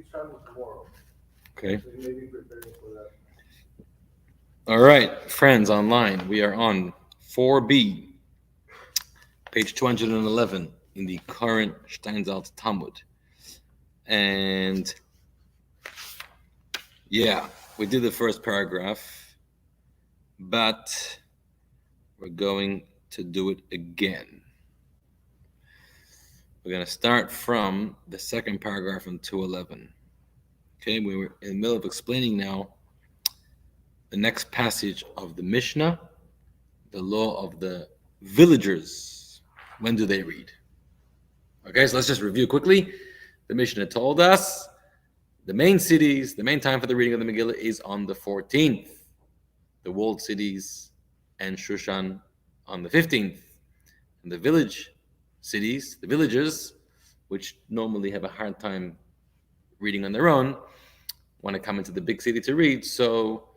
he's traveling tomorrow. Okay. So he may be preparing for that. All right, friends online, we are on 4b, page 211 in the current Steinsaltz Talmud. And yeah, we did the first paragraph, but we're going to do it again. We're going to start from the second paragraph in 211. Okay, we were in the middle of explaining now the next passage of the Mishnah, the law of the villagers. When do they read? Okay, so let's just review quickly. The Mishnah told us the main cities, the main time for the reading of the Megillah is on the 14th. The walled cities and Shushan on the 15th. And the village cities, the villages, which normally have a hard time reading on their own, want to come into the big city to read. So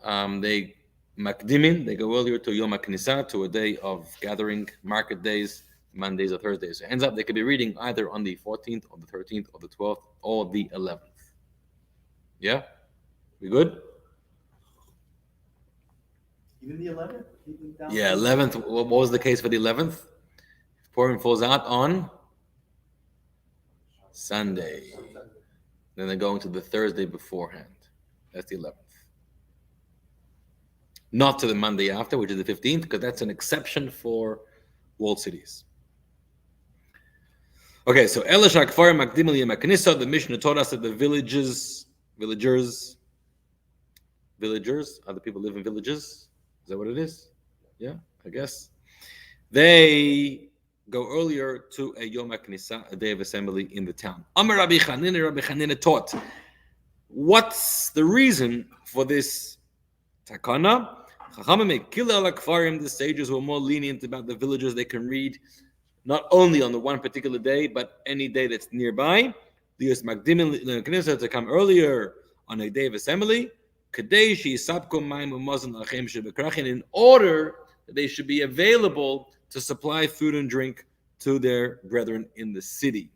they makdimin, they go earlier to Yom HaKnisa, to a day of gathering, market days, Mondays or Thursdays. So it ends up they could be reading either on the 14th or the 13th or the 12th or the 11th. Yeah? We good? Even the 11th? Yeah, 11th. What was the case for the 11th? Purim falls out on Sunday. Then they're going to the Thursday beforehand. That's the 11th. Not to the Monday after, which is the 15th, because that's an exception for walled cities. Okay, so Elish Akfar Makdim Yom HaKnisa, the Mishnah taught us that the villagers, other people live in villages. Is that what it is? Yeah, I guess. They go earlier to a Yom HaKnisa, a day of assembly in the town. Amar Rabbi Chanina taught. What's the reason for this takana? The sages were more lenient about the villages. They can read not only on the one particular day, but any day that's nearby. To come earlier on a day of assembly, in order that they should be available to supply food and drink to their brethren in the city.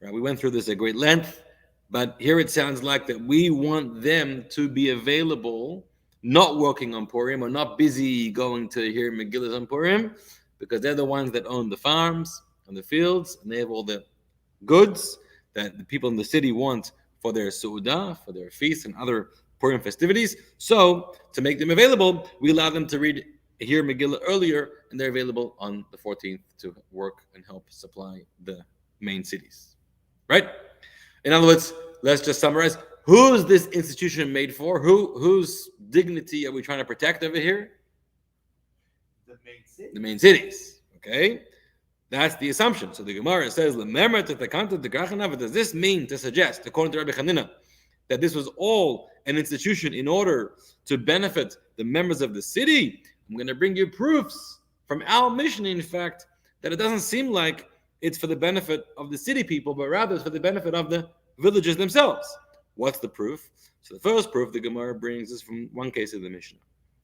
Right, we went through this at great length, but here it sounds like that we want them to be available, not working on Purim or not busy going to hear Megillah on Purim, because they're the ones that own the farms and the fields, and they have all the goods that the people in the city want for their Su'udah, for their feasts and other Purim festivities. So, to make them available, we allow them to hear Megillah earlier, and they're available on the 14th to work and help supply the main cities. Right? In other words, let's just summarize. Who's this institution made for? Whose dignity are we trying to protect over here? The main cities. Okay? That's the assumption. So the Gemara says, does this mean to suggest, according to Rabbi Chanina, that this was all an institution in order to benefit the members of the city? I'm going to bring you proofs from our mission, in fact, that it doesn't seem like it's for the benefit of the city people, but rather it's for the benefit of the villagers themselves. What's the proof? So the first proof the Gemara brings is from one case of the Mishnah.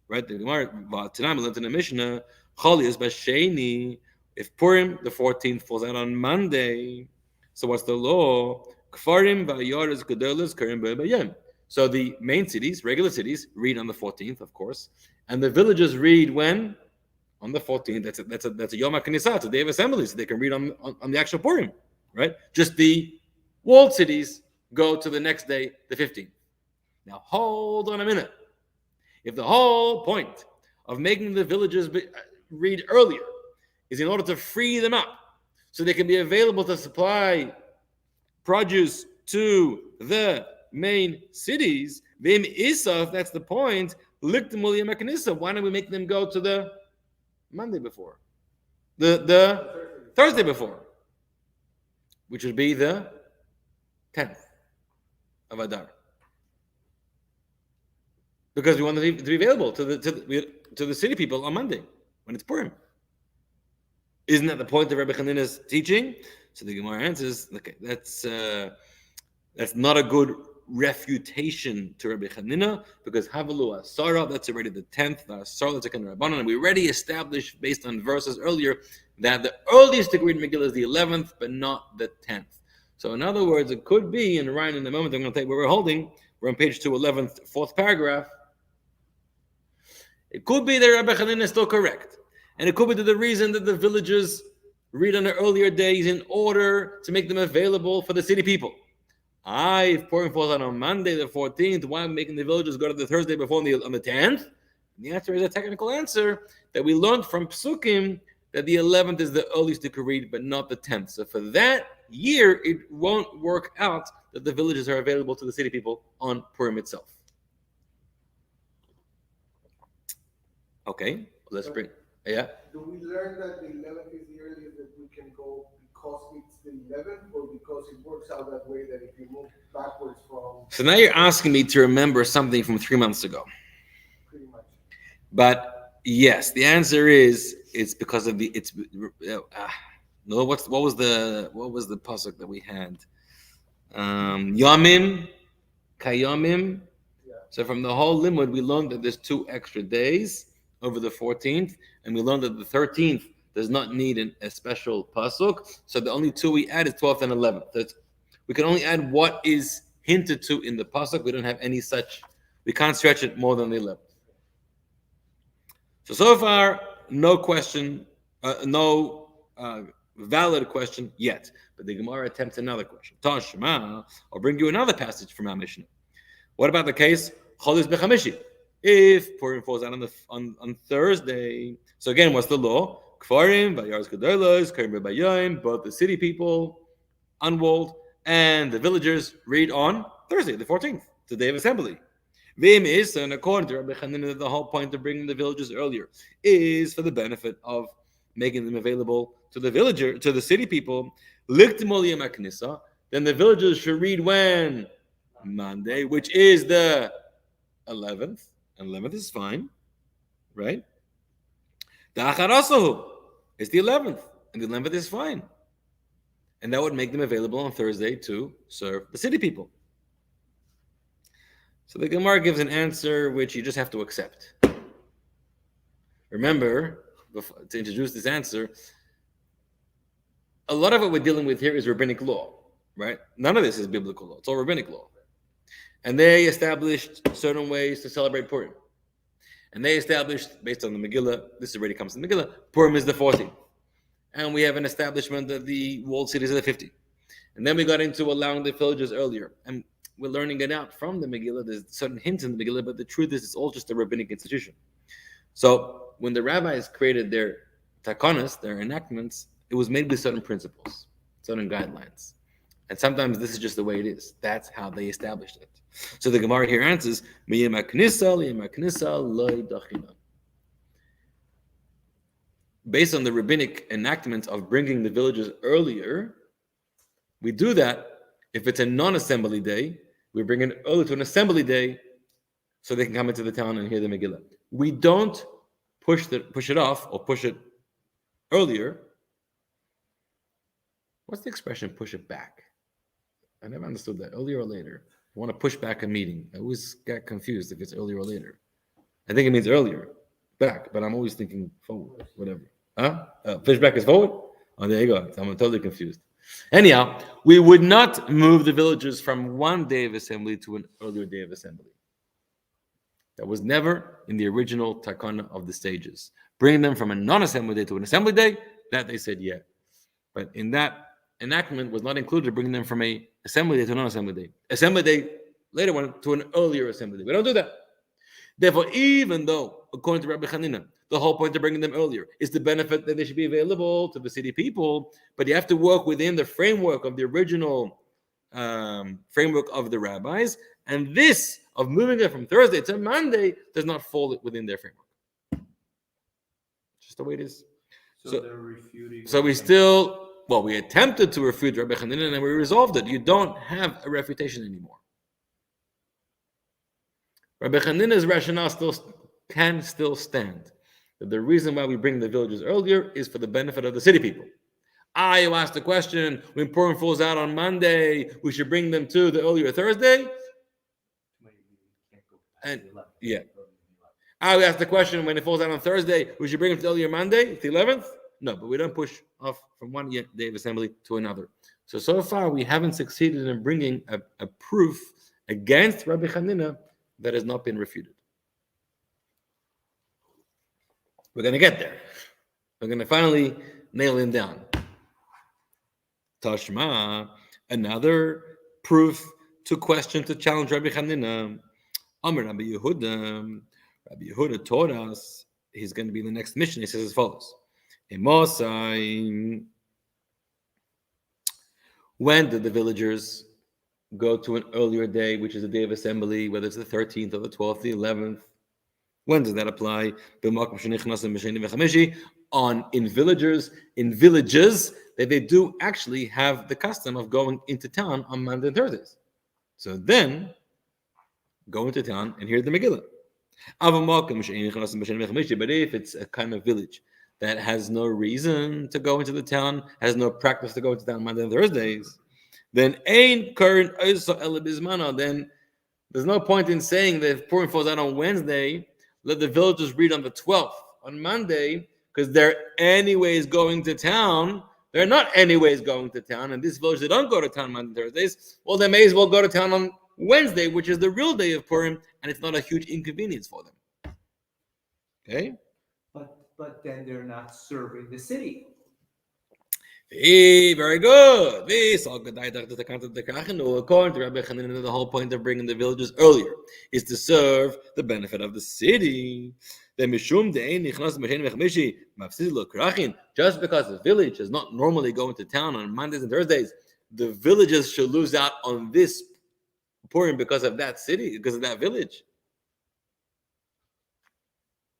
Right? The Gemara, tonight we learned in the Mishnah, Cholius Basheni, if Purim, the 14th, falls out on Monday, so what's the law? Kfarim v'ayaris gedolos karim b'yom. So the main cities, regular cities, read on the 14th, of course, and the villages read when? On the 14th. That's a Yom HaKnisa, it's a day of assembly, so they can read on the actual Purim, right? Just the walled cities go to the next day, the 15th. Now hold on a minute. If the whole point of making the villages read earlier is in order to free them up so they can be available to supply produce to the main cities, Vim Isaf, that's the point. Why don't we make them go to the Monday before? The Thursday before, which would be the 10th of Adar. Because we want them to be available to the city people on Monday when it's Purim. Isn't that the point of Rabbi Chanina's teaching? So the Gemara answers, okay, that's not a good refutation to Rabbi Chanina, because Havalu Asara, that's already the 10th, Asara, that's a kind of Rabbanan, and we already established based on verses earlier that the earliest degree in Megillah is the 11th, but not the 10th. So in other words, it could be, and Ryan, in a moment, I'm going to tell you where we're holding. We're on page 211, fourth paragraph. It could be that Rabbi Chanina is still correct. And it could be that the reason that the villagers read on the earlier days in order to make them available for the city people. If Purim falls out on Monday the 14th, why am I making the villagers go to the Thursday before on the 10th? And the answer is a technical answer that we learned from Psukim that the 11th is the earliest you could read, but not the 10th. So for that year, it won't work out that the villages are available to the city people on Purim itself. Okay, let's bring. Yeah. Do we learn that the 11th is the earliest that we can go because it's the 11th, or because it works out that way that if you move backwards from? So now you're asking me to remember something from 3 months ago. Pretty much. But yes, the answer is it's because of the no. What was the pasuk that we had? Yomim, Kayomim. Yeah. So from the whole limud, we learned that there's 2 extra days over the 14th, and we learned that the 13th does not need a special pasuk. So the only 2 we add is 12th and 11th. We can only add what is hinted to in the pasuk. We don't have any such. We can't stretch it more than the 11th. So far, no question, no valid question yet. But the Gemara attempts another question. Tashma, I'll bring you another passage from our Mishnah. What about the case Chodesh B'Chamishi? If Purim falls out on Thursday, so again, what's the law? Kfarim, Vayarz Gedolos, Karim B'Bayim, both the city people, unwalled, and the villagers read on Thursday, the 14th, the day of assembly. Vim is, and according to Rabbi Chanina, the whole point of bringing the villagers earlier is for the benefit of making them available to the city people. Then the villagers should read when? Monday, which is the 11th. 11th is fine, right? The Acharasahu is the 11th, and the 11th is fine. And that would make them available on Thursday to serve the city people. So the Gemara gives an answer which you just have to accept. Remember, to introduce this answer, a lot of what we're dealing with here is rabbinic law, right? None of this is biblical law. It's all rabbinic law. And they established certain ways to celebrate Purim. And they established, based on the Megillah, this already comes in the Megillah, Purim is the 14th. And we have an establishment that the walled cities are the 50th. And then we got into allowing the villagers earlier. And we're learning it out from the Megillah. There's certain hints in the Megillah, but the truth is it's all just a rabbinic institution. So when the rabbis created their takonos, their enactments, it was made with certain principles, certain guidelines. And sometimes this is just the way it is. That's how they established it. So the Gemara here answers, based on the rabbinic enactments of bringing the villagers earlier, we do that if it's a non-assembly day. We bring it early to an assembly day so they can come into the town and hear the Megillah. We don't push it off or push it earlier. What's the expression, push it back? I never understood that. Earlier or later? I want to push back a meeting. I always get confused if it's earlier or later. I think it means earlier, back, but I'm always thinking forward, whatever. Push back is forward? Oh, there you go. I'm totally confused. Anyhow, we would not move the villagers from one day of assembly to an earlier day of assembly. That was never in the original takana of the stages. Bringing them from a non-assembly day to an assembly day, that they said yeah. But in that enactment was not included bringing them from a assembly day to a non-assembly day. Assembly day, later one, to an earlier assembly day. We don't do that. Therefore, even though, according to Rabbi Chanina, the whole point of bringing them earlier is the benefit that they should be available to the city people, but you have to work within the framework of the original framework of the rabbis, and this of moving it from Thursday to Monday does not fall within their framework. Just the way it is. So they're refuting. So we attempted to refute Rabbi Chanina and we resolved it. You don't have a refutation anymore. Rabbi Chanina's rationale can still stand. That the reason why we bring the villagers earlier is for the benefit of the city people. You asked the question, when Purim falls out on Monday, we should bring them to the earlier Thursday? And yeah. We asked the question, when it falls out on Thursday, we should bring them to the earlier Monday, the 11th? No, but we don't push off from one day of assembly to another. So far, we haven't succeeded in bringing a proof against Rabbi Chanina that has not been refuted. We're going to get there. We're going to finally nail him down. Tashma, another proof to question, to challenge Rabbi Chanina. Amar Rabbi Yehuda. Rabbi Yehuda taught us, he's going to be in the next mission. He says as follows. When did the villagers go to an earlier day, which is the day of assembly, whether it's the 13th or the 12th, the 11th? When does that apply? In villages that they do actually have the custom of going into town on Monday and Thursdays. So then, go into town and hear the Megillah. But if it's a kind of village that has no reason to go into the town, has no practice to go into town Monday and Thursdays, then then there's no point in saying that if Purim falls out on Wednesday, let the villagers read on the 12th, on Monday, because they're anyways going to town. They're not anyways going to town, and this village, they don't go to town Monday and Thursdays, well, they may as well go to town on Wednesday, which is the real day of Purim, and it's not a huge inconvenience for them. Okay? But then they're not serving the city. Very good. According to Rabbi Chanina, the whole point of bringing the villagers earlier is to serve the benefit of the city. Just because the village is not normally going to town on Mondays and Thursdays, the villagers should lose out on this Purim because of that city, because of that village.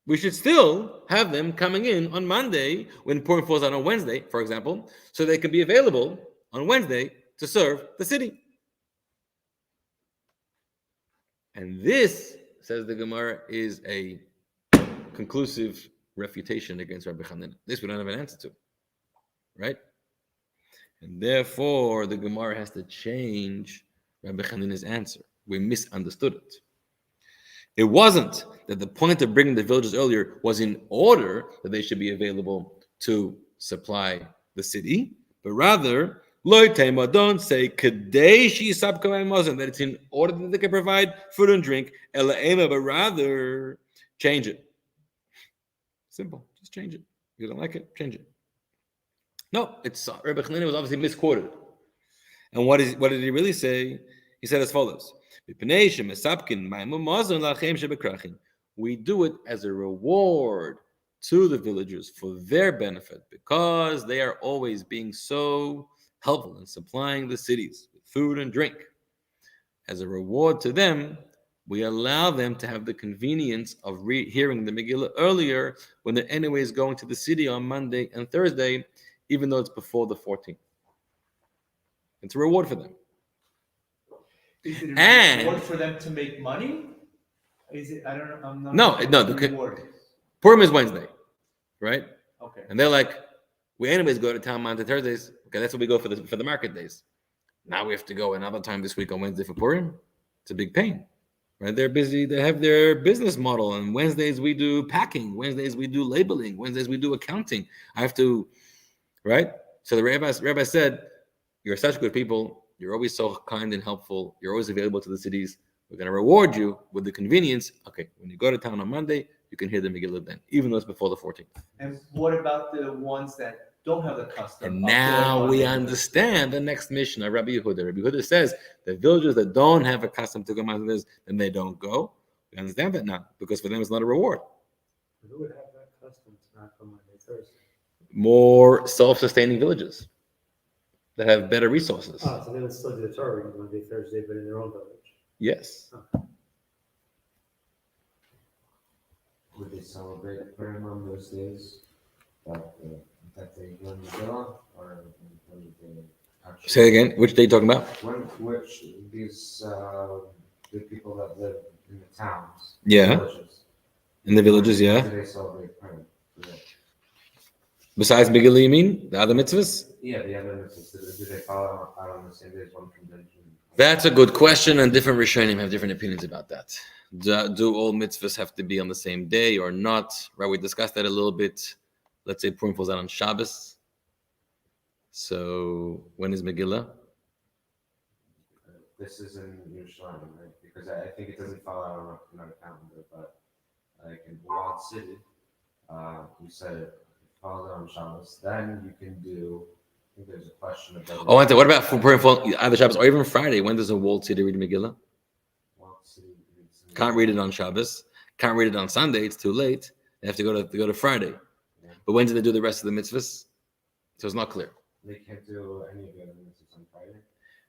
We should still have them coming in on Monday when Purim falls out on Wednesday, for example, so they can be available on Wednesday to serve the city. And this, says the Gemara, is a conclusive refutation against Rabbi Chanina. This we don't have an answer to, right? And therefore, the Gemara has to change Rabbi Chanina's answer. We misunderstood it. It wasn't that the point of bringing the villagers earlier was in order that they should be available to supply the city, but rather, don't say that it's in order that they can provide food and drink, but rather change it. Simple, just change it. You don't like it, change it. No, it's Rabbi Chanina was obviously misquoted. And what did he really say? He said as follows. We do it as a reward to the villagers for their benefit because they are always being so helpful in supplying the cities with food and drink. As a reward to them, we allow them to have the convenience of hearing the Megillah earlier when they're anyways going to the city on Monday and Thursday, even though it's before the 14th. It's a reward for them. Is it a reward for them to make money? Is it? I don't know. I'm not. No. The Purim is Wednesday, right? Okay. And they're like, we anyways go to town Monday, Thursdays. Okay, that's what we go for the market days. Now we have to go another time this week on Wednesday for Purim. It's a big pain, right? They're busy. They have their business model. And Wednesdays we do packing. Wednesdays we do labeling. Wednesdays we do accounting. I have to, right? So the rabbi said, you're such good people. You're always so kind and helpful. You're always available to the cities. We're going to reward you with the convenience. Okay, when you go to town on Monday, you can hear the Megillah then, even though it's before the 14th. And what about the ones that don't have the custom? And now we understand the next mission of Rabbi Yehuda. Rabbi Yehuda says the villagers that don't have a custom to go Mondays, then they don't go. We understand that now, because for them it's not a reward. Who would have that custom to not go Monday, Thursday? More self-sustaining villages that have better resources. Oh, so they would still do the Torah on Monday, Thursday, but in their own village. Yes. Okay. Would they celebrate Purim on those days that they learn the Megillah, or when did they actually? Say again. Which day are you talking about? Which these the people that live in the towns, Yeah. villages, In the villages, yeah. do they celebrate Purim? Besides Megillah, you mean? The other mitzvahs? Yeah, the other mitzvahs, do they follow out on the same day as one convention? That's a good question, and different Rishonim have different opinions about that. Do all mitzvahs have to be on the same day or not? Right, we discussed that a little bit. Let's say Purim falls out on Shabbos. So when is Megillah? This is in Yerushalayim, right? Because I think it doesn't follow on our calendar, but like in Walled City, you said it follows on Shabbos. Then you can do. I think there's a question about. Oh, what about for either Shabbos or even Friday? When does a walled city read Megillah? Walled City. Can't read it on Shabbos. Can't read it on Sunday. It's too late. They have to go to Friday. Yeah. But when do they do the rest of the mitzvahs? So it's not clear. They can't do any of the other mitzvahs on Friday.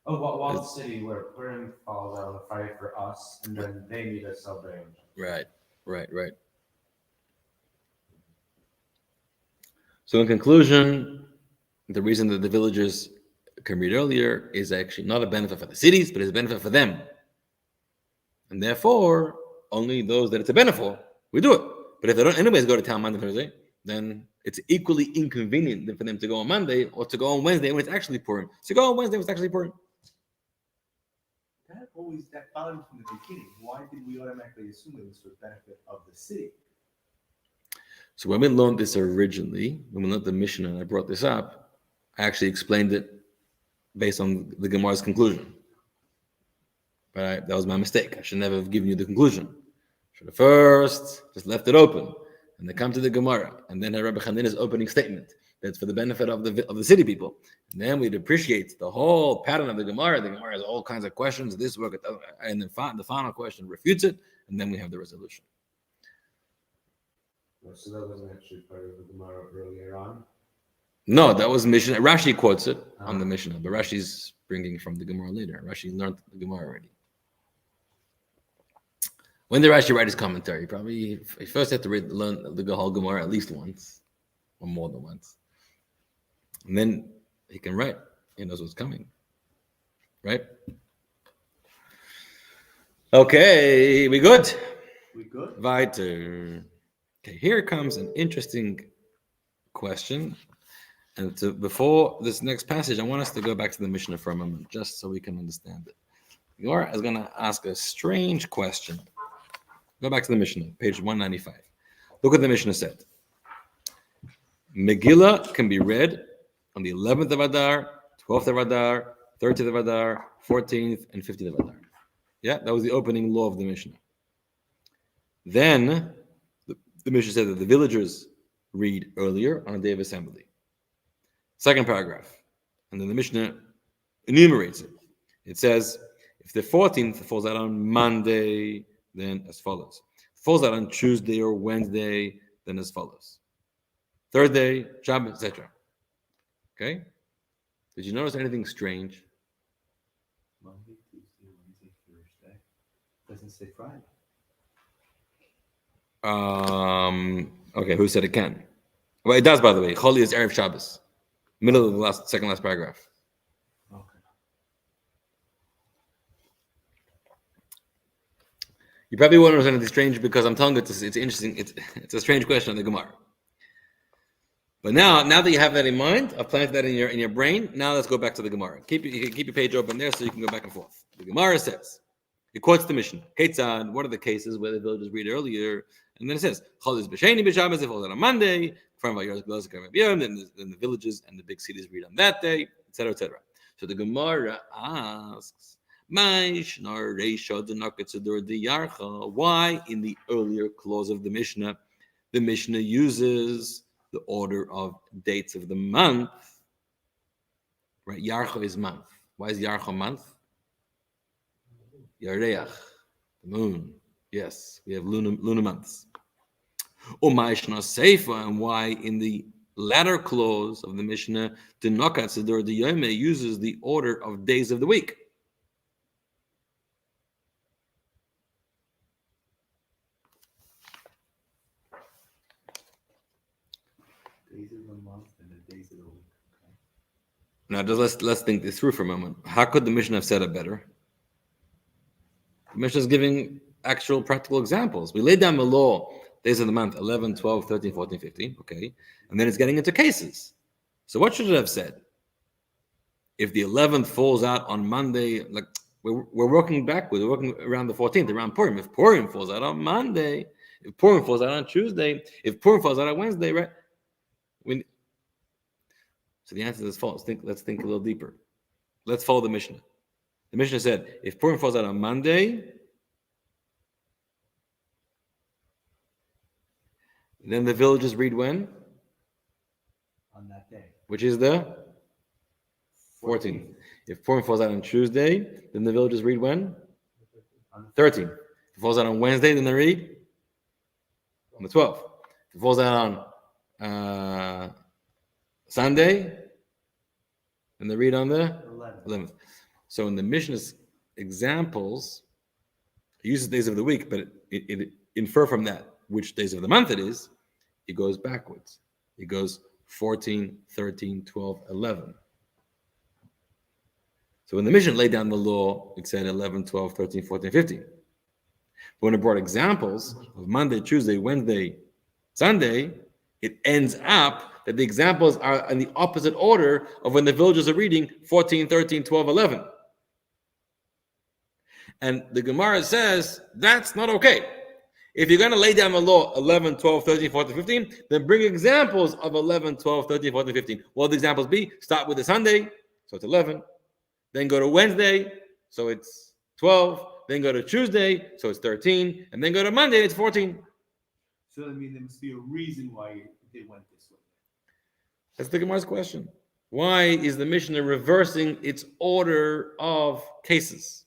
Oh, Walled City, where Purim falls out on Friday for us, and then they need to celebrate on Shabbos. Right. So in conclusion, the reason that the villagers can read earlier is actually not a benefit for the cities, but it's a benefit for them. And therefore, only those that it's a benefit for, we do it. But if they don't anyways go to town Monday, Thursday, then it's equally inconvenient for them to go on Monday or to go on Wednesday when it's actually Purim. So go on Wednesday when it's actually Purim. That bothered me from the beginning. Why did we automatically assume it was for the benefit of the city? So when we learned this originally, when we learned the Mishnah and I brought this up, I actually explained it based on the Gemara's conclusion. But that was my mistake. I should never have given you the conclusion. Should have first just left it open. And they come to the Gemara. And then Rabbi Chanina's opening statement. That's for the benefit of the city people. And then we'd appreciate the whole pattern of the Gemara. The Gemara has all kinds of questions. This work, and then the final question refutes it. And then we have the resolution. So that wasn't actually part of the Gemara earlier on? No, that was Mishnah. Rashi quotes it on the Mishnah, but Rashi's bringing from the Gemara later. Rashi learned the Gemara already. When did Rashi write his commentary? Probably he first had to learn the whole Gemara at least once, or more than once. And then he can write. He knows what's coming. Right? Okay, we good? We good? Weiter. Okay, here comes an interesting question. And before this next passage, I want us to go back to the Mishnah for a moment, just so we can understand it. Gemara is going to ask a strange question. Go back to the Mishnah, page 195. Look what the Mishnah said. Megillah can be read on the 11th of Adar, 12th of Adar, 13th of Adar, 14th, and 15th of Adar. Yeah, that was the opening law of the Mishnah. Then the Mishnah said that the villagers read earlier on a day of assembly. Second paragraph. And then the Mishnah enumerates it. It says, if the 14th falls out on Monday, then as follows. If it falls out on Tuesday or Wednesday, then as follows. Third day, Shabbat, etc. Okay? Did you notice anything strange? Monday, Tuesday, Wednesday, Thursday. Doesn't say Friday. Okay, who said it can? Well, it does, by the way. Choli is Erev Shabbos. Middle of the second last paragraph. Okay. You probably won't understand anything strange because I'm telling you it's interesting. It's a strange question on the Gemara. But now that you have that in mind, I've planted that in your brain. Now let's go back to the Gemara. Keep your page open there so you can go back and forth. The Gemara says, it quotes the Mishnah. Ketzad, what are the cases where the villagers read earlier? And then it says, Cholis b'sheni b'Shabbos, if it falls on Monday, then the villages and the big cities read on that day, etc., etc. So the Gemara asks, why in the earlier clause of the Mishnah uses the order of dates of the month? Right, Yarcha is month. Why is Yarcha month? Yareach, the moon. Yes, we have lunar months. And why in the latter clause of the Mishnah, the Nokat Siddur the Yome uses the order of days of the week. Days of the month and the days of the week. Okay. Now, let's think this through for a moment. How could the Mishnah have said it better? The Mishnah is giving actual practical examples. We laid down the law, days of the month, 11, 12, 13, 14, 15, okay? And then it's getting into cases. So what should it have said? If the 11th falls out on Monday, like we're working backwards, we're working around the 14th, around Purim. If Purim falls out on Monday, if Purim falls out on Tuesday, if Purim falls out on Wednesday, right? So So the answer is false. Let's think a little deeper. Let's follow the Mishnah. The Mishnah said, if Purim falls out on Monday, then the villagers read when? On that day. Which is the 14th. If Purim falls out on Tuesday, then the villagers read when? On the 13th. If it falls out on Wednesday, then they read on the 12th. If it falls out on Sunday, then they read on the 11th. So in the Mishnah's examples, it uses days of the week, but it infer from that which days of the month it is. It goes backwards. It goes 14, 13, 12, 11. So when the Mishnah laid down the law, it said 11, 12, 13, 14, 15. But when it brought examples of Monday, Tuesday, Wednesday, Sunday, it ends up that the examples are in the opposite order of when the villagers are reading 14, 13, 12, 11. And the Gemara says that's not okay. If you're going to lay down the law 11, 12, 13, 14, 15, then bring examples of 11, 12, 13, 14, 15. What will the examples be? Start with the Sunday, so it's 11. Then go to Wednesday, so it's 12. Then go to Tuesday, so it's 13. And then go to Monday, it's 14. So I mean, there must be a reason why they went this way. That's the Gemara's question. Why is the Mishnah reversing its order of cases?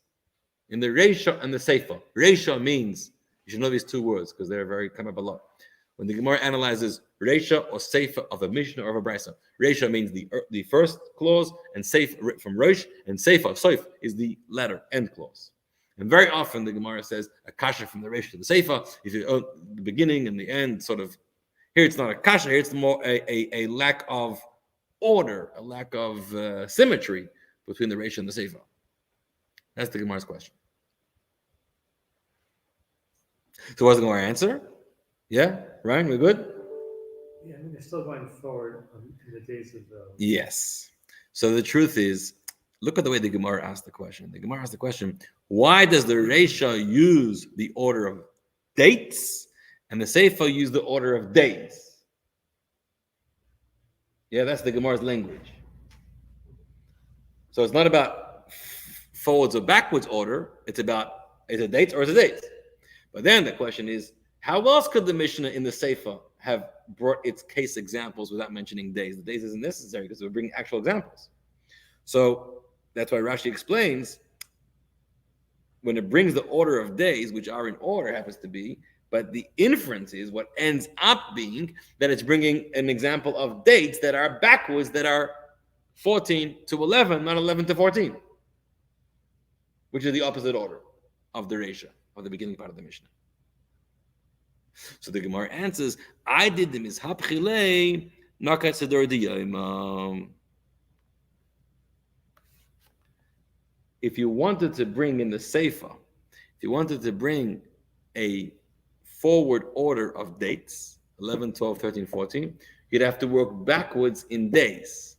In the Reisha and the Seifa. Reisha means, you should know these two words because they're very come up a lot. When the Gemara analyzes Reisha or Seifa of a Mishnah or of a Brisa, Reisha means the first clause, and Seifa from Rosh, and Seifa, Soif, is the latter, end clause. And very often the Gemara says a kasha from the Reisha to the Seifa is the beginning and the end, sort of. Here it's not a kasha, here it's more a lack of order, a lack of symmetry between the Reisha and the Seifa. That's the Gemara's question. So what's the Gemara answer? Yeah, Ryan, we're good? Yeah, I mean, they're still going forward in the days of the... Yes. So the truth is, look at the way the Gemara asked the question. The Gemara asked the question, why does the Reisha use the order of dates and the Seifa use the order of days? Yeah, that's the Gemara's language. So it's not about forwards or backwards order. It's about, is it dates or is it dates? But then the question is, how else could the Mishnah in the Seifa have brought its case examples without mentioning days? The days isn't necessary because we're bringing actual examples. So that's why Rashi explains, when it brings the order of days, which are in order, happens to be, but the inference is what ends up being that it's bringing an example of dates that are backwards, that are 14 to 11, not 11 to 14, which is the opposite order of the Reisha, of the beginning part of the Mishnah. So the Gemara answers, I did the mishap chilei nakat sedor diyayim. If you wanted to bring in the Seifa, if you wanted to bring a forward order of dates, 11, 12, 13, 14, you'd have to work backwards in days.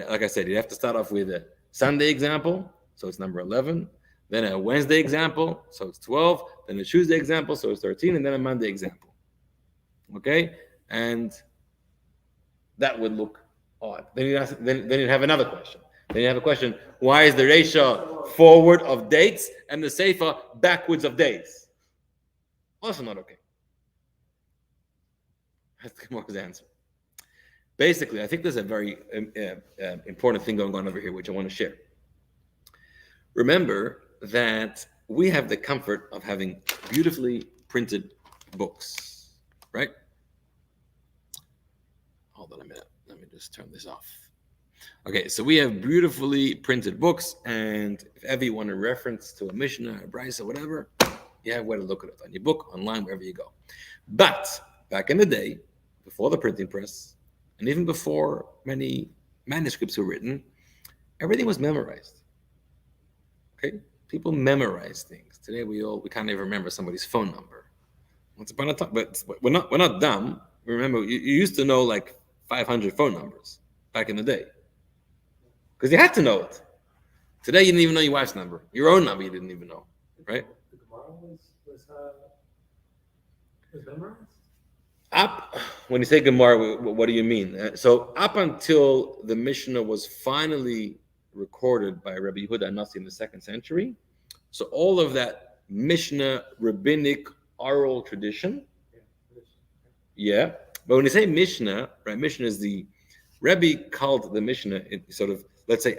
Like I said, you'd have to start off with a Sunday example, so it's number 11, then a Wednesday example, so it's 12, then a Tuesday example, so it's 13, and then a Monday example. Okay? And that would look odd. Then you'd have another question. Then you have a question, why is the Reisha forward of dates and the Seifa backwards of days? Also not okay. That's the Gemara's answer. Basically, I think there's a very important thing going on over here, which I want to share. Remember that we have the comfort of having beautifully printed books, right? Hold on a minute. Let me just turn this off. Okay, so we have beautifully printed books, and if ever you want a reference to a Mishnah, a Brisa, whatever, you have where to look at it on your book, online, wherever you go. But back in the day, before the printing press, and even before many manuscripts were written, everything was memorized. Okay, people memorize things. Today we can't even remember somebody's phone number. Once upon a time, but we're not dumb. Remember, you used to know like 500 phone numbers back in the day, because you had to know it. Today you didn't even know your wife's number, your own number you didn't even know, right? The Gemara was memorized? Up, when you say Gemara, what do you mean? So up until the Mishnah was finally recorded by Rabbi Yehuda Anasi in the 2nd century, so all of that Mishnah rabbinic oral tradition, yeah. But when you say Mishnah, right? Mishnah is the Rebbe called the Mishnah sort of, let's say,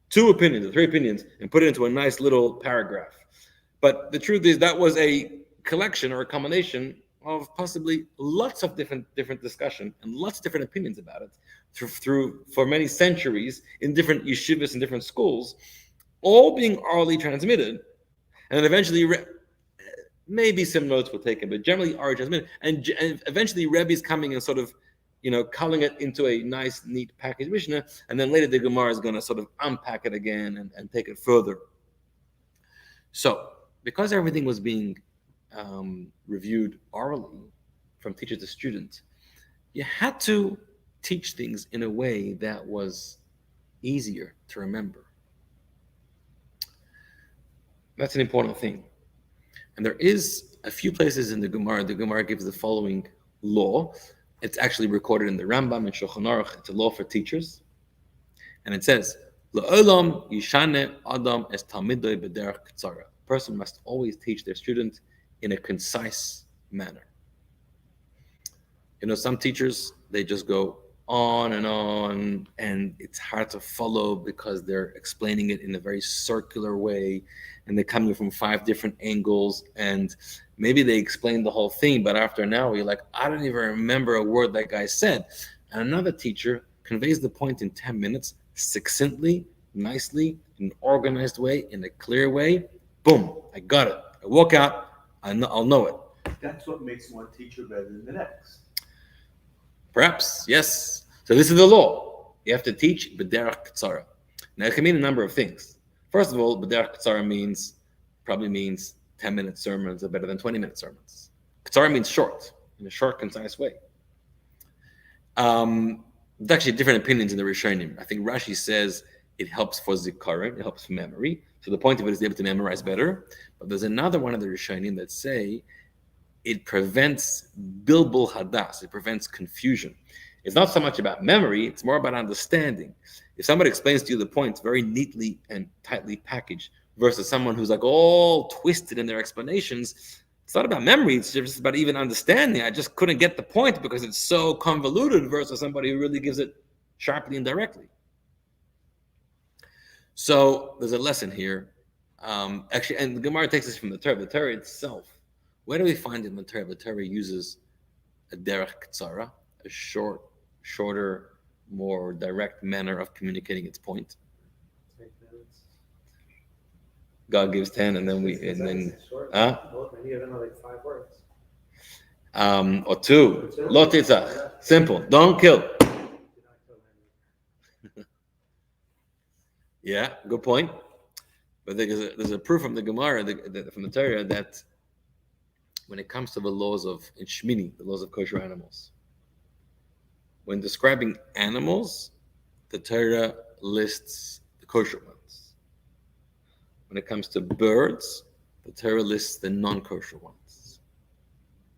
2 opinions or 3 opinions, and put it into a nice little paragraph. But the truth is that was a collection or a combination of possibly lots of different discussion and lots of different opinions about it through for many centuries in different yeshivas and different schools, all being orally transmitted, and then eventually maybe some notes were taken, but generally orally transmitted, and eventually Rebbe's coming and sort of, culling it into a nice, neat package Mishnah, and then later the Gemara is going to sort of unpack it again and take it further. So, because everything was being reviewed orally from teacher to student, you had to teach things in a way that was easier to remember. That's an important thing. And there is a few places in the Gemara gives the following law. It's actually recorded in the Rambam and Shulchan Aruch. It's a law for teachers. And it says, La'olam yishane adam es talmidoi b'derech k'tzara. A person must always teach their student in a concise manner. Some teachers, they just go on, and it's hard to follow because they're explaining it in a very circular way, and they're coming from 5 different angles, and maybe they explain the whole thing, but after an hour, you're like, I don't even remember a word that guy said. And another teacher conveys the point in 10 minutes, succinctly, nicely, in an organized way, in a clear way. Boom, I got it. I walk out, I'll know it. That's what makes one teacher better than the next. Perhaps, yes. So this is the law. You have to teach b'derech k'tzara. Now, it can mean a number of things. First of all, b'derech k'tzara probably means 10-minute sermons are better than 20-minute sermons. K'tzara means short, in a short, concise way. There's actually different opinions in the Rishonim. I think Rashi says it helps for zikaron, it helps for memory. So the point of it is to be able to memorize better. But there's another one of the Rishonim that say it prevents bilbul hadas, it prevents confusion. It's not so much about memory, it's more about understanding. If somebody explains to you the points very neatly and tightly packaged versus someone who's like all twisted in their explanations, it's not about memory, it's just about even understanding. I just couldn't get the point because it's so convoluted versus somebody who really gives it sharply and directly. So there's a lesson here. Actually, and the Gemara takes this from the Torah. The Torah itself, where do we find it in the Torah? The Torah uses a derech k'tzara, a shorter, more direct manner of communicating its point. God gives 10, and then Many of them are like 5 words. Or 2. Lo titzach. Simple. Don't kill. Yeah, good point. But there's a proof from the Gemara, from the Torah, that when it comes to the laws of in Shmini, the laws of kosher animals, when describing animals, the Torah lists the kosher ones. When it comes to birds, the Torah lists the non-kosher ones.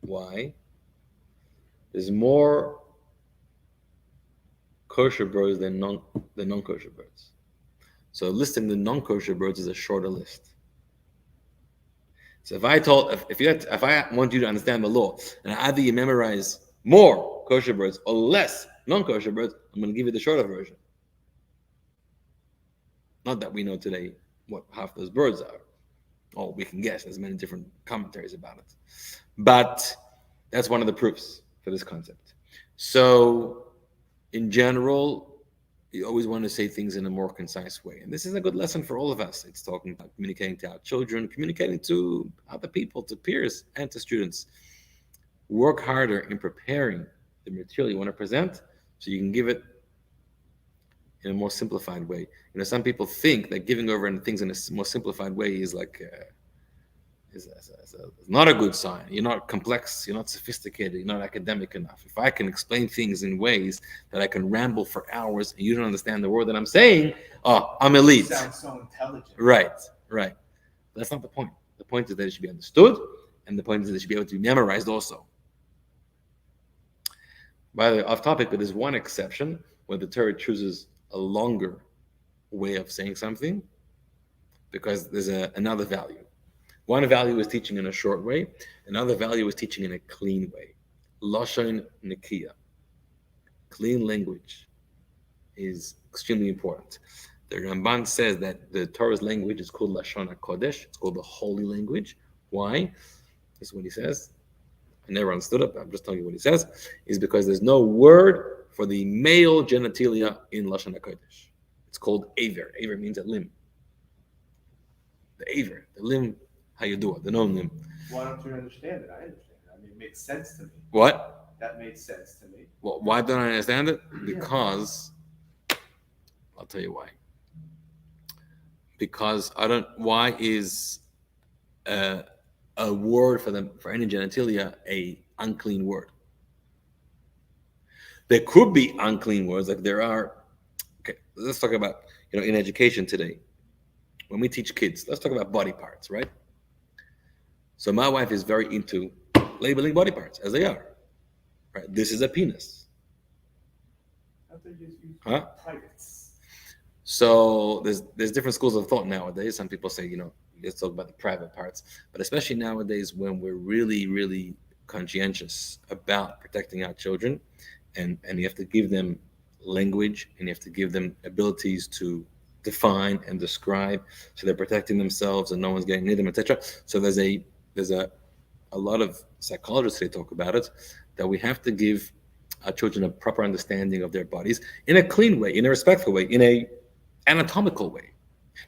Why? There's more kosher birds than non-kosher birds. So listing the non-kosher birds is a shorter list. So if I want you to understand the law, and either you memorize more kosher birds or less non-kosher birds, I'm going to give you the shorter version. Not that we know today what half those birds are. Oh, we can guess. There's many different commentaries about it. But that's one of the proofs for this concept. So in general, you always want to say things in a more concise way. And this is a good lesson for all of us. It's talking about communicating to our children, communicating to other people, to peers, and to students. Work harder in preparing the material you want to present so you can give it in a more simplified way. Some people think that giving over things in a more simplified way is like is not a good sign. You're not complex, you're not sophisticated, you're not academic enough. If I can explain things in ways that I can ramble for hours and you don't understand the word that I'm saying, I'm elite. It sounds so intelligent. Right. That's not the point. The point is that it should be understood, and the point is that it should be able to be memorized also. By the way, off topic, but there's one exception where the Torah chooses a longer way of saying something because there's another value. One value is teaching in a short way. Another value is teaching in a clean way. Lashon Nekiya. Clean language is extremely important. The Ramban says that the Torah's language is called Lashon HaKodesh. It's called the holy language. Why? This is what he says. I never understood it, but I'm just telling you what he says. Is because there's no word for the male genitalia in Lashon HaKodesh. It's called Aver. Aver means a limb. The Aver, the limb, how you do it, the known limb. Why don't you understand it? I understand it. I mean, it makes sense to me. What? That made sense to me. Well, why don't I understand it? Because, I'll tell you why. Because I don't, why is a word for any genitalia a unclean word? There could be unclean words, like there are. Okay, let's talk about, in education today, when we teach kids, let's talk about body parts, right? So my wife is very into labeling body parts as they are. Right? This is a penis. Huh? Privates. So there's different schools of thought nowadays. Some people say, let's talk about the private parts. But especially nowadays when we're really, really conscientious about protecting our children, and you have to give them language and you have to give them abilities to define and describe so they're protecting themselves and no one's getting near them, etc. So there's a lot of psychologists, they talk about it, that we have to give our children a proper understanding of their bodies in a clean way, in a respectful way, in a anatomical way.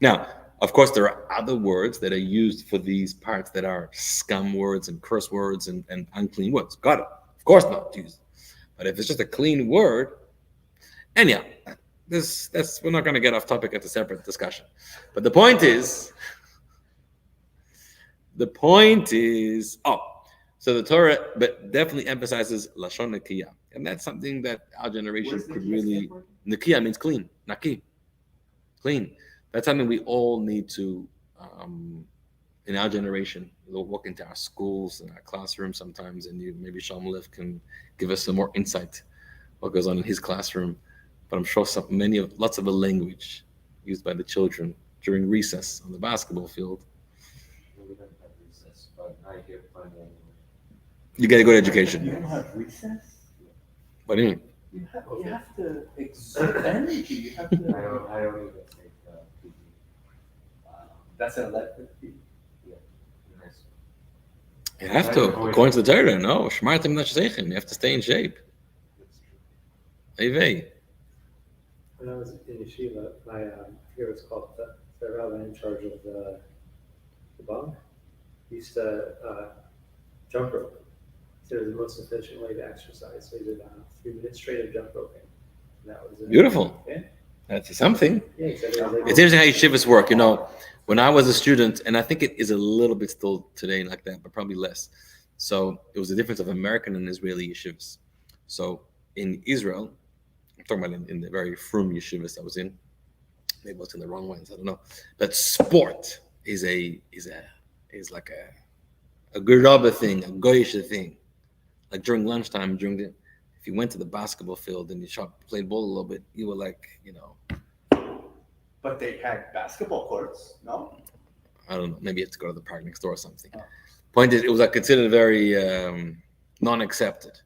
Now, of course, there are other words that are used for these parts that are scum words and curse words and unclean words. Got it. Of course not used. But if it's just a clean word, anyhow, we're not going to get off topic at a separate discussion. But the point is, so the Torah but definitely emphasizes Lashon Nekiya. And that's something that our generation could really... Nekiya means clean, Naki, clean. That's something we all need to, in our generation, we'll walk into our schools and our classrooms sometimes, and maybe Shalom Lev can give us some more insight what goes on in his classroom. But I'm sure lots of the language used by the children during recess on the basketball field. We don't have recess, but I hear plenty anyway. You get a good education. You don't have recess? What do you mean? You have to exert energy. You have to. I don't even take PE. That's an elective fee. Yeah, nice. You have to, according to the Torah. No, Shmartim Nashzeichim. You have to stay in shape. That's true. Hey, When I was in yeshiva, I forget what it's called, the rabbi in charge of the bunk used to jump rope. So it was the most efficient way to exercise. So he did 3 minutes straight of jump roping. And that was Beautiful. Yeah. that's something. Yeah, he said it was like, It's interesting how yeshivas work. When I was a student, and I think it is a little bit still today like that, but probably less. So it was the difference of American and Israeli yeshivas. So in Israel, I'm talking about in the very frum yeshivas I was in. Maybe I was in the wrong ones, I don't know. But sport is like a geraba thing, a goyish thing. Like during lunchtime, if you went to the basketball field and you played ball a little bit, you were like, But they had basketball courts, no? I don't know, maybe you have to go to the park next door or something. Oh. Point is, it was like considered very non-accepted,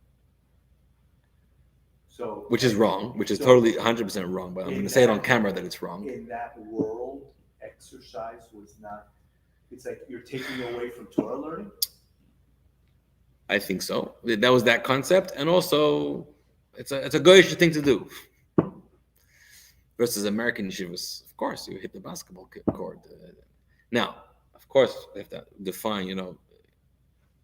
So which is wrong, which is totally 100% wrong, but I'm going to say it on camera that it's wrong. in that world, exercise was not. It's like you're taking away from Torah learning. I think so. That was that concept, and also it's a goyish thing to do. Versus American yeshivas, of course, you hit the basketball court. Now, of course, they have to define,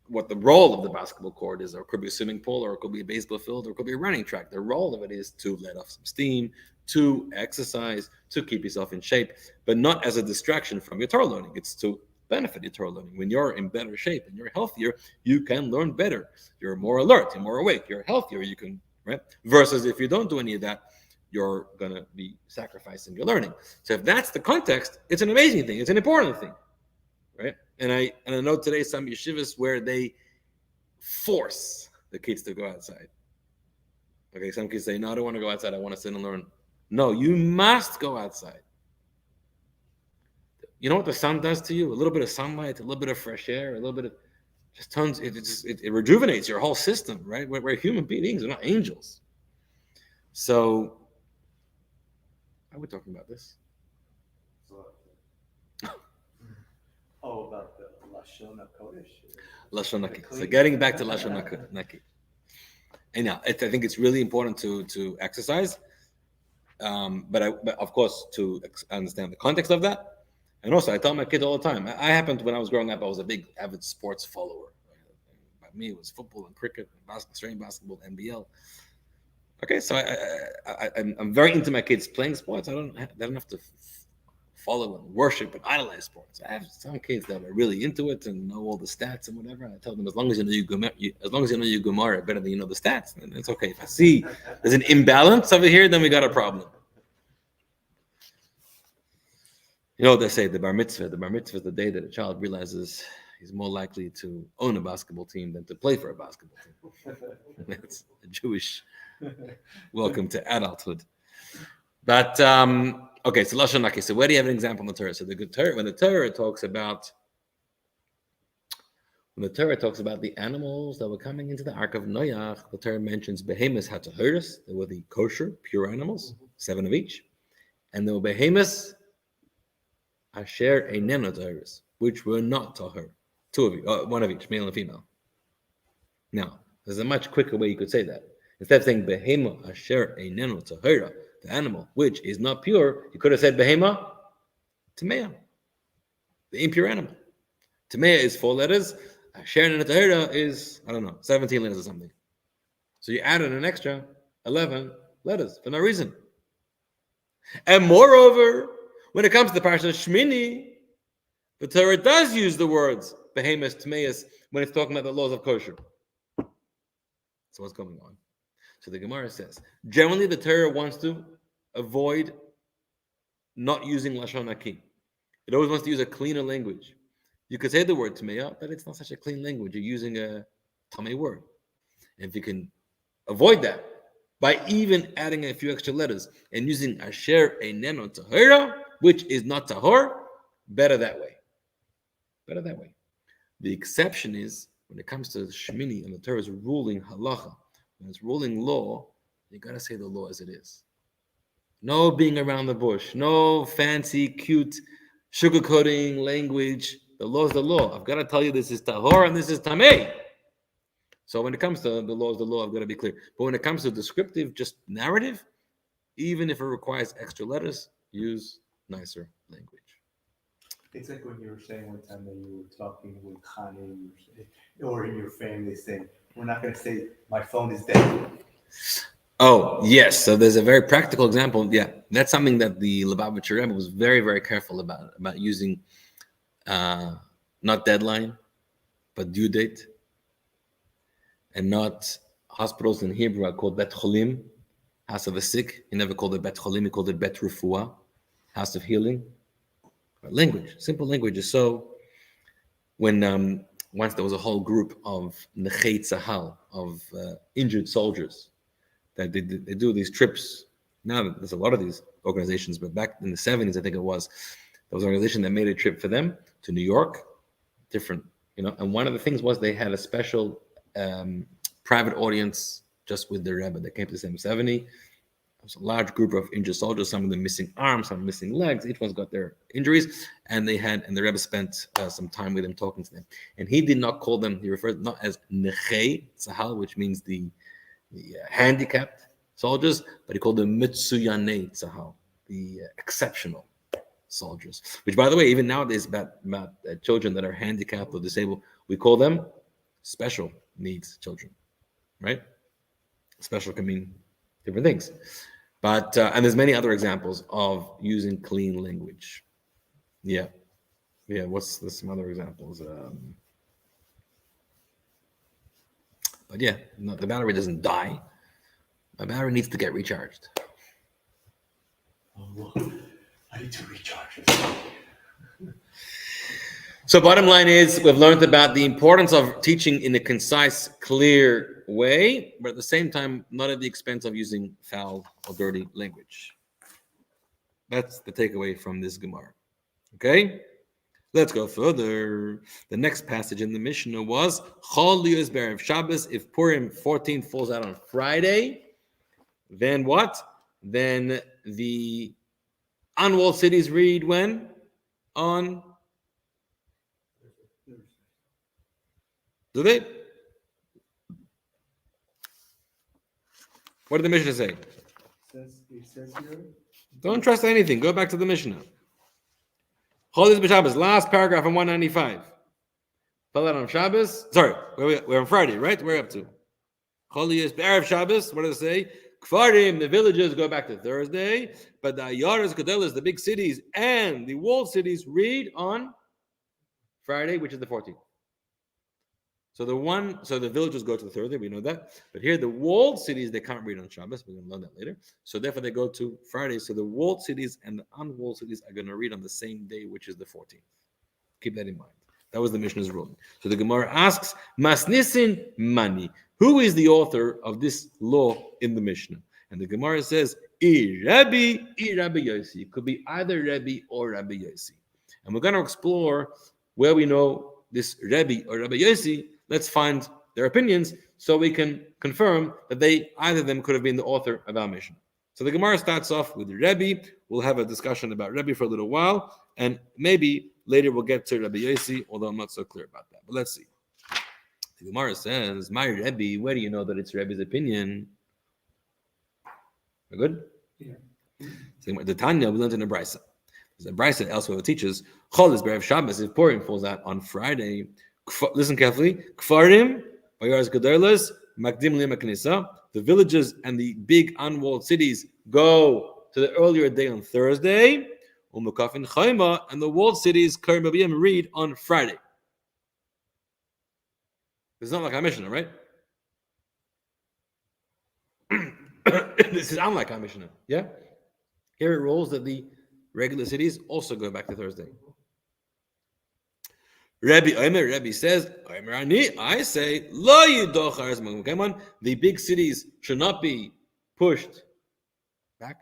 what the role of the basketball court is. Or it could be a swimming pool, or it could be a baseball field, or it could be a running track. The role of it is to let off some steam, to exercise, to keep yourself in shape, but not as a distraction from your Torah learning. It's to benefit your Torah learning. When you're in better shape and you're healthier, you can learn better. You're more alert, you're more awake, you're healthier, you can, right? Versus if you don't do any of that, you're going to be sacrificing your learning. So if that's the context, it's an amazing thing. It's an important thing, right? And I know today some yeshivas where they force the kids to go outside. Okay, some kids say, no, I don't want to go outside. I want to sit and learn. No, you must go outside. You know what the sun does to you? A little bit of sunlight, a little bit of fresh air, a little bit of just turns it rejuvenates your whole system, right? We're human beings, we're not angels. So why are we talking about this? Oh, about the Lashon HaKodesh. Lashon Naki. So getting back to Lashon Naki. Anyhow, I think it's really important to exercise, but of course to understand the context of that. And also, I tell my kids all the time. I happened when I was growing up, I was a big avid sports follower. By me, it was football and cricket, and basketball, NBL. Okay, so I'm very into my kids playing sports. They don't have to follow and worship and idolize sports. I have some kids that are really into it and know all the stats and whatever. I tell them as long as you know your Gemara better than you know the stats, then it's okay. If I see there's an imbalance over here, then we got a problem. You know what they say, the bar mitzvah. The bar mitzvah is the day that a child realizes he's more likely to own a basketball team than to play for a basketball team. That's a Jewish welcome to adulthood. But okay, so Lashon Naki. So where do you have an example in the Torah? So when the Torah talks about the animals that were coming into the Ark of Noach, the Torah mentions behemoths hatahiris. They were the kosher, pure animals, 7 of each, and there were behemoths asher eineno tahiris, which were not tahir. 2 of each, 1 of each, male and female. Now, there's a much quicker way you could say that. Instead of saying behema asher eineno tahira, the animal which is not pure, you could have said behema tamea, the impure animal. Tamea is 4 letters. Asher eineno tahira is 17 letters or something. So you added an extra 11 letters for no reason. And moreover, when it comes to the parsha of Shmini, the Torah does use the words behemoth, tameas when it's talking about the laws of kosher. So what's going on? So the Gemara says, generally the Torah wants to avoid not using Lashon Naki. It always wants to use a cleaner language. You could say the word tameya, but it's not such a clean language. You're using a tamei word. And if you can avoid that by even adding a few extra letters and using asher eineno tahira, which is not tahor, better that way. Better that way. The exception is when it comes to Shmini and the Torah's ruling halacha, when it's ruling law, you got to say the law as it is. No being around the bush, no fancy, cute, sugarcoating language. The law is the law. I've got to tell you this is tahor and this is tamei. So when it comes to the law is the law, I've got to be clear. But when it comes to descriptive, just narrative, even if it requires extra letters, use nicer language. It's like when you were saying one time that you were talking with Chani or in your family saying, we're not going to say, my phone is dead. Oh, yes. So there's a very practical example. Yeah, that's something that the Lubavitcher Rebbe was very, very careful about using not deadline, but due date. And not hospitals in Hebrew are called Bet Cholim, house of the sick. He never called it Bet Cholim, he called it Bet Refuah, house of healing. Language, simple language. So when once there was a whole group of Nechei Tzahal, of injured soldiers, that they do these trips. Now there's a lot of these organizations, but back in the 70s, I think it was, there was an organization that made a trip for them to New York, different, and one of the things was they had a special private audience just with the Rebbe. They came to the same 70. It was a large group of injured soldiers, some of them missing arms, some missing legs. Each one's got their injuries, and the Rebbe spent some time with them, talking to them. And he did not call them, he referred not as Nechei Tzahal, which means the handicapped soldiers, but he called them Mitsuyanei Tzahal, the exceptional soldiers. Which, by the way, even nowadays about children that are handicapped or disabled, we call them special needs children, right? Special can mean different things. But, and there's many other examples of using clean language. Yeah. There's some other examples. But yeah, no, the battery doesn't die. My battery needs to get recharged. Oh, well, I need to recharge it. So bottom line is, we've learned about the importance of teaching in a concise, clear way, but at the same time, not at the expense of using foul or dirty language. That's the takeaway from this Gemara. Okay? Let's go further. The next passage in the Mishnah was Chol Liyos B'Erev Shabbos. If Purim 14 falls out on Friday, then what? Then the unwalled cities read when? On. Do they? What did the Mishnah say? It says here. Don't trust anything. Go back to the Mishnah. Chol Liyos B'Shabbos, last paragraph on 195. Fell out on Shabbos. Sorry, we're on Friday, right? We're up to Chol Liyos B'Erev Shabbos. What does it say? Kfarim, the villages, go back to Thursday, but the Ayaras, Kedelas, the big cities, and the walled cities read on Friday, which is the 14th. So the villages go to the Thursday, we know that. But here, the walled cities, they can't read on Shabbos. We're going to learn that later. So therefore, they go to Friday. So the walled cities and the unwalled cities are going to read on the same day, which is the 14th. Keep that in mind. That was the Mishnah's ruling. So the Gemara asks, Masnisin Mani. Who is the author of this law in the Mishnah? And the Gemara says, Rabbi Yossi. It could be either Rabbi or Rabbi Yossi. And we're going to explore where we know this Rabbi or Rabbi Yossi. Let's find their opinions so we can confirm that either of them could have been the author of our Mishnah. So the Gemara starts off with Rabbi. We'll have a discussion about Rabbi for a little while, and maybe later we'll get to Rabbi Yossi, although I'm not so clear about that. But let's see. The Gemara says, my Rabbi, where do you know that it's Rabbi's opinion? We're good? Yeah. So the Tanya, we learned in a Brisa. There's a Brisa elsewhere that teaches, Chol is B'Erev Shabbos, if Purim falls out on Friday. Listen carefully. Kfarim, Ayaras Gedolos, Makdim Liyam HaKnisa. The villages and the big unwalled cities go to the earlier day on Thursday. Umukafin Chayma, and the walled cities, Karim Abiyam, read on Friday. It's not like our Mishnah, right? This is unlike our Mishnah, yeah? Here it rules that the regular cities also go back to Thursday. Rabbi says, I say, the big cities should not be pushed back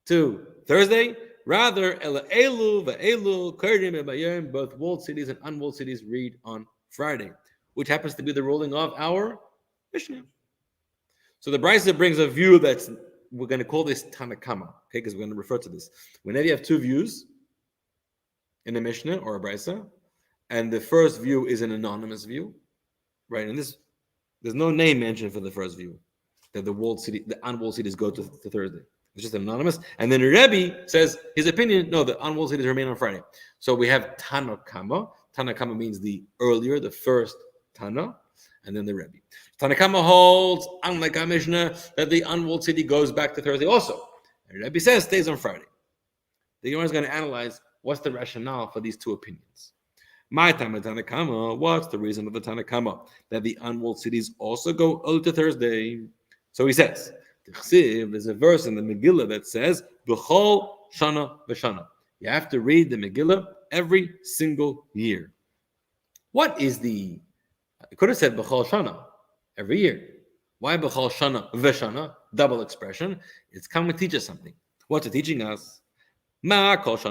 to Thursday. Rather, both walled cities and unwalled cities read on Friday, which happens to be the ruling of our Mishnah. So the Brisa brings a view that's, we're going to call this Tanakama, okay, because we're going to refer to this. Whenever you have two views in a Mishnah or a Brisa, and the first view is an anonymous view, right? And there's no name mentioned for the first view, that the unwalled cities go to Thursday. It's just anonymous. And then Rebbe says his opinion, no, the unwalled cities remain on Friday. So we have Tanakama. Tanakama means the earlier, the first Tana, and then the Rebbe. Tanakama holds, unlike our Mishnah, that the unwalled city goes back to Thursday also. And Rebbe says stays on Friday. The Gemara is going to analyze what's the rationale for these two opinions. My time at Tanakama, what's the reason of the Tanakama? That the unwalled cities also go early to Thursday. So he says, there's a verse in the Megillah that says, B'chol shana v'shana. You have to read the Megillah every single year. What is the... I could have said B'chol shana, every year. Why B'chol shana v'shana? Double expression. It's coming to teach us something. What's it teaching us? Just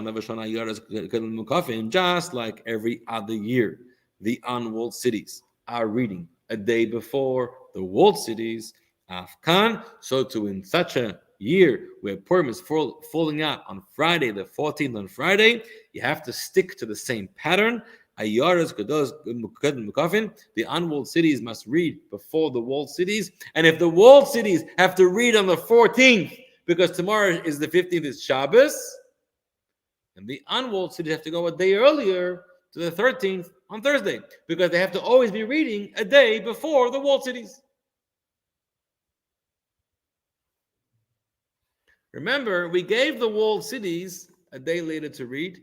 like every other year, the unwalled cities are reading a day before the walled cities. Afkan, so too in such a year where Purim is falling out on Friday, the 14th on Friday, you have to stick to the same pattern. The unwalled cities must read before the walled cities. And if the walled cities have to read on the 14th, because tomorrow is the 15th, is Shabbos, and the unwalled cities have to go a day earlier to the 13th on Thursday, because they have to always be reading a day before the walled cities. Remember, we gave the walled cities a day later to read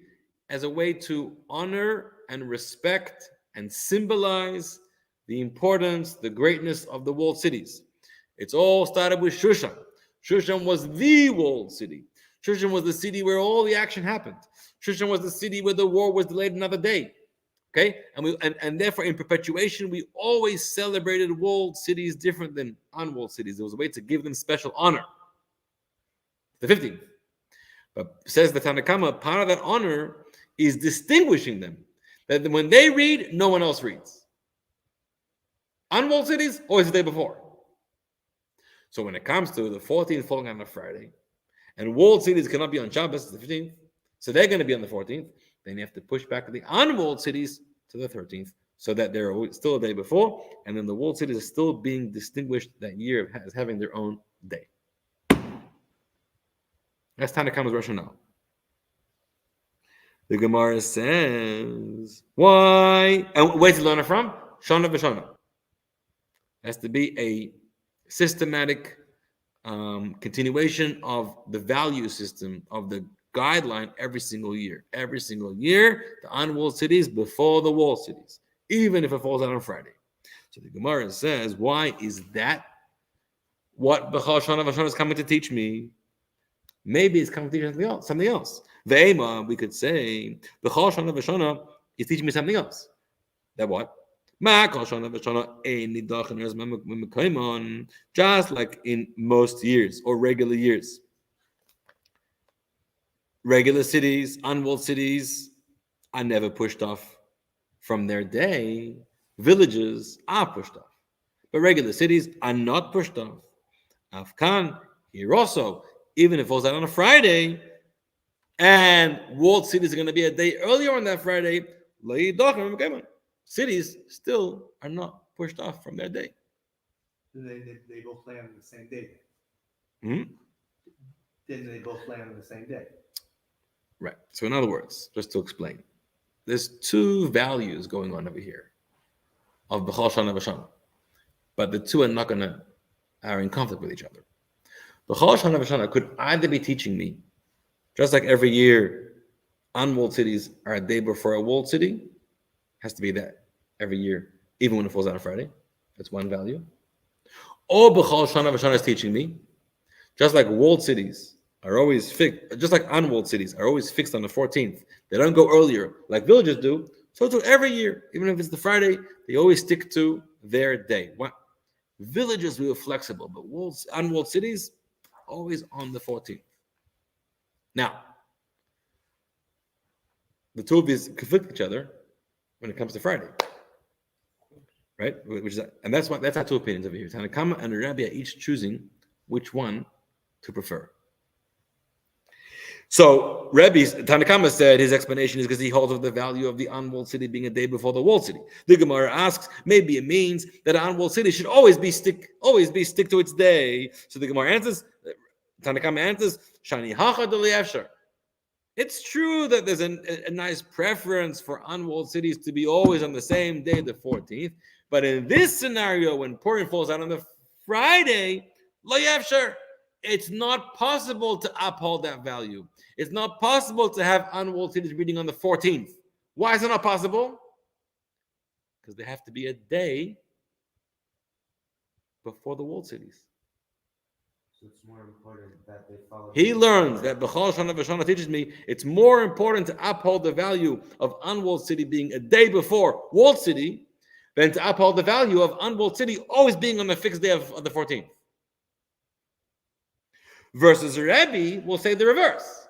as a way to honor and respect and symbolize the importance, the greatness of the walled cities. It's all started with Shushan. Shushan was the walled city. Shushan was the city where all the action happened. Shushan was the city where the war was delayed another day. Okay, and therefore in perpetuation we always celebrated walled cities different than unwalled cities. There was a way to give them special honor. The 15th, but says the Tanakama, part of that honor is distinguishing them. That when they read, no one else reads. Unwalled cities, always the day before. So when it comes to the 14th falling on a Friday, and walled cities cannot be on Shabbos, the 15th, so they're going to be on the 14th, then you have to push back the unwalled cities to the 13th, so that they're still a day before, and then the walled cities are still being distinguished that year as having their own day. That's Tanakama's rationale. The Gemara says, why? And where to learn it from? Shana v'shana. Has to be a systematic continuation of the value system of the guideline every single year. Every single year, the unwalled cities before the walled cities, even if it falls out on Friday. So the Gemara says, why is that what B'chal Shana v'shana is coming to teach me? Maybe it's coming to teach something else. Ve'ema, we could say, B'chal Shana v'shana is teaching me something else. That what? Just like in most years or regular years. Regular cities, unwalled cities are never pushed off from their day. Villages are pushed off. But regular cities are not pushed off. Afkan, here also, even if it falls out on a Friday, and walled cities are going to be a day earlier on that Friday, cities still are not pushed off from their day. They both land on the same day. Hmm? Then they both land on the same day. Right. So in other words, just to explain, there's two values going on over here of B'chal Shana v'shana, but the two are in conflict with each other. B'chal Shana v'shana could either be teaching me, just like every year, unwalled cities are a day before a walled city, has to be that every year, even when it falls out on Friday. That's one value. Or B'chal Shana v'shana is teaching me, just like walled cities are always fixed, just like unwalled cities are always fixed on the 14th. They don't go earlier like villages do. So too every year, even if it's the Friday, they always stick to their day. What? Villages we were flexible, but unwalled cities always on the 14th. Now, the two of these conflict each other when it comes to Friday, right? And that's our two opinions over here. Tanakama and Rabbi are each choosing which one to prefer. So Tanakama said his explanation is because he holds of the value of the unwalled city being a day before the walled city. The Gemara asks, maybe it means that an unwalled city should always be stick to its day. So the Gemara answers, Tanakama answers, Shani hacha d'li'efshar. It's true that there's a nice preference for unwalled cities to be always on the same day, the 14th. But in this scenario, when Purim falls out on the Friday, lo yefshar, it's not possible to uphold that value. It's not possible to have unwalled cities reading on the 14th. Why is it not possible? Because they have to be a day before the walled cities. So it's more important that they follow. He learns that B'chal Shana v'shana teaches me it's more important to uphold the value of unwalled city being a day before walled city than to uphold the value of unwalled city always being on the fixed day of the 14th. Versus Rebbe will say the reverse.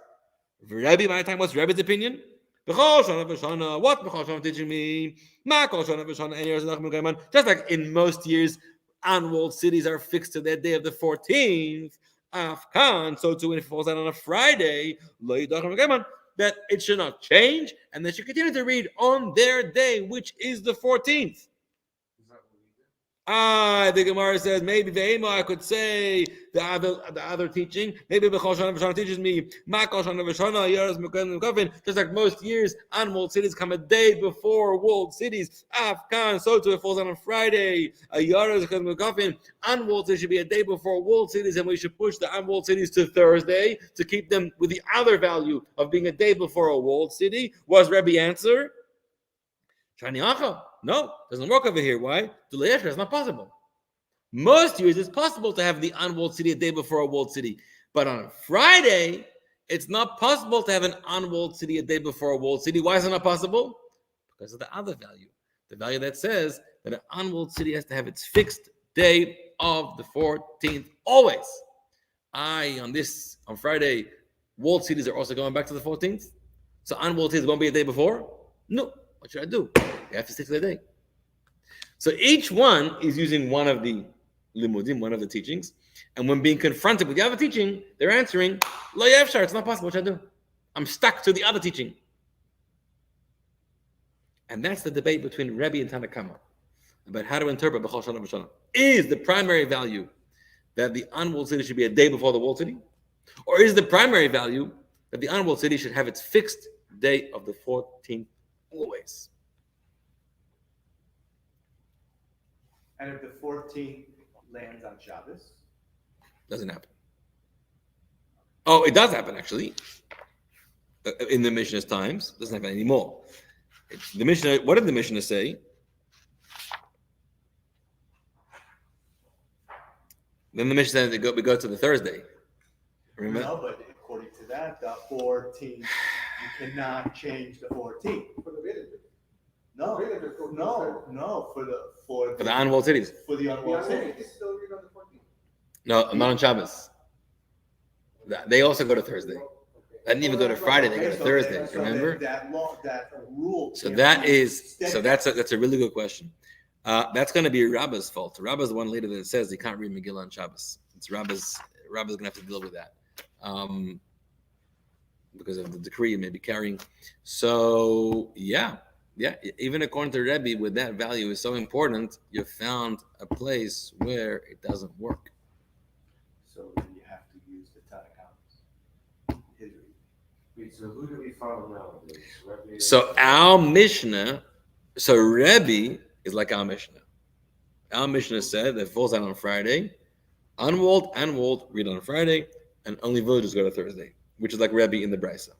Rebbe, my time, what's Rebbe's opinion? B'chal Shana v'shana, what B'chal Shana teaching me? Ma'kol Shana v'shana, just like in most years, unwalled cities are fixed to their day of the 14th. Afkan, so too when it falls out on a Friday, that it should not change, and they should continue to read on their day, which is the 14th. The Gemara says maybe Ve'ema I could say the other teaching. Maybe B'chal Shana v'shana teaches me Ma'kol Shana v'shana Yaros Mekayim Kafin. Just like most years, unwalled cities come a day before walled cities. Afkan, so too it falls on a Friday. Yaros Mekayim Kafin. Unwalled cities should be a day before walled cities, and we should push the unwalled cities to Thursday to keep them with the other value of being a day before a walled city. Was Rebbe answer? Shani no, doesn't work over here. Why? It's not possible. Most years it's possible to have the unwalled city a day before a walled city. But on a Friday, it's not possible to have an unwalled city a day before a walled city. Why is it not possible? Because of the other value. The value that says that an unwalled city has to have its fixed day of the 14th always. On Friday, walled cities are also going back to the 14th. So unwalled cities won't be a day before? No. What should I do? You have to stick to the day. So each one is using one of the limudim, one of the teachings. And when being confronted with the other teaching, they're answering, Lo yefshar, it's not possible. What should I do? I'm stuck to the other teaching. And that's the debate between Rebbe and Tanakama about how to interpret B'chol Shana B'Shana. Is the primary value that the unwalled city should be a day before the walled city? Or is the primary value that the unwalled city should have its fixed day of the 14th always? And if the 14th lands on Shabbos? Doesn't happen. Oh, it does happen actually. In the Mishnah's times, it doesn't happen anymore. The Mishnah. What did the Mishnah say? Then the Mishnah said we go to the Thursday. Remember? No, but according to that, the 14th, you cannot change the 14th. For the village. No, for the unwalled cities. For the unwalled cities. It's still read on the 14th. No, not on Shabbos. They also go to Thursday. They didn't even go to Friday. They go to Thursday. Remember? That rule. So that's a really good question. That's going to be Rabba's fault. Rabba's the one later that says he can't read Megillah on Shabbos. It's Rabba's going to have to deal with that because of the decree he may be carrying. So yeah. Even according to Rebbe, with that value is so important, you found a place where it doesn't work. So then you have to use the Tanakh. Wait, so who do we follow nowadays? Rebbe? So our Mishnah, Rebbe is like our Mishnah. Our Mishnah said that it falls out on Friday. Unwalled, read on Friday, and only villagers go to Thursday, which is like Rebbe in the Brisa.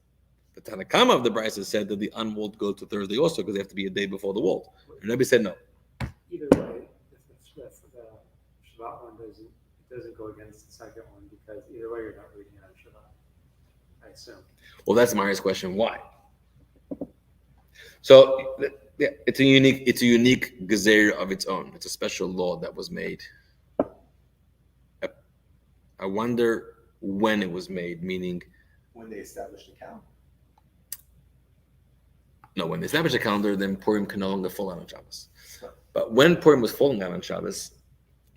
The Tanakama of the Brisa said that the unwalled go to Thursday also because they have to be a day before the walled. And Rebbe said no. Either way, if the Shabbat one doesn't go against the second one because either way you're not reading it on Shabbat, I assume. Well, that's Mari's question. Why? So yeah, it's a unique gezer of its own. It's a special law that was made. I wonder when it was made, meaning When they established the calendar. No, when they established a calendar, then Purim can no longer fall out on Shabbos. But when Purim was falling out on Shabbos,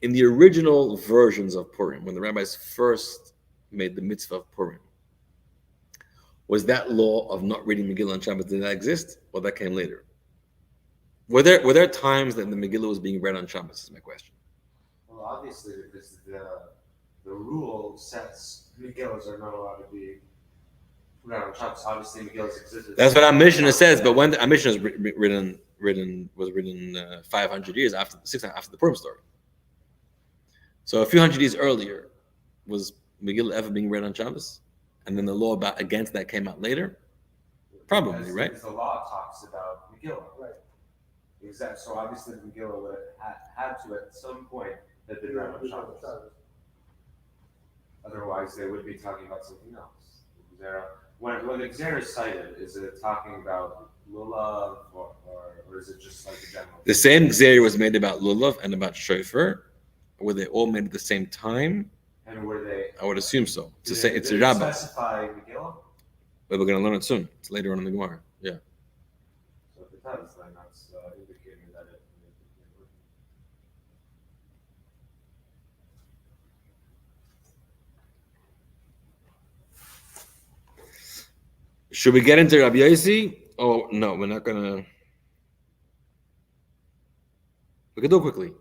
in the original versions of Purim, when the rabbis first made the mitzvah of Purim, was that law of not reading Megillah on Shabbos, did that exist? Or that came later? Were there times that the Megillah was being read on Shabbos, is my question. Well, obviously, because the rule says Megillahs are not allowed to be read on Shabbos. Obviously, Megillahs existed. That's what our Mishnah says, but when our Mishnah was written 500 years after the Purim story. So a few hundred years earlier, was Megillah ever being read on Shabbos? And then the law against that came out later? Probably, right? Because the law talks about Megillah. Right. Exactly. So obviously, the Megillah would have had to, at some point, have been read on Shabbos. Otherwise, they would be talking about something else. When the Xer is cited, is it talking about lulav or is it just like a general? The same Xer was made about lulav and about shofar. Were they all made at the same time? And were they? I would assume so. It's a Did rabbah. Specify Megillah? But we're going to learn it soon. It's later on in the Gemara. Yeah. So if it does, then that's indicating that it. Should we get into Rabbi Yossi? Oh, no, we're not going to. We can do it quickly.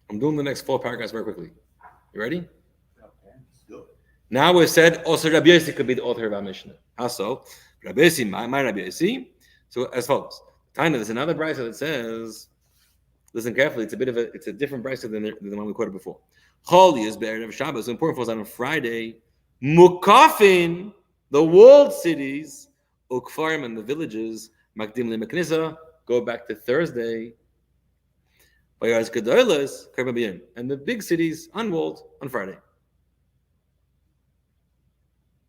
I'm doing the next 4 paragraphs very quickly. You ready? Okay, let's do it. Now we said also Rabbi Yossi could be the author of our Mishnah. Also, Rabbi Yossi, my Rabbi Yossi. So as follows. Taina, there's another brisa that says, listen carefully, it's a different brisa than the one we quoted before. Chol is Be'erev Shabbos. So important falls out on Friday. Mukafin, the walled cities, Ukfarim and the villages, Makdim leMeknisa, go back to Thursday. And the big cities unwalled on Friday.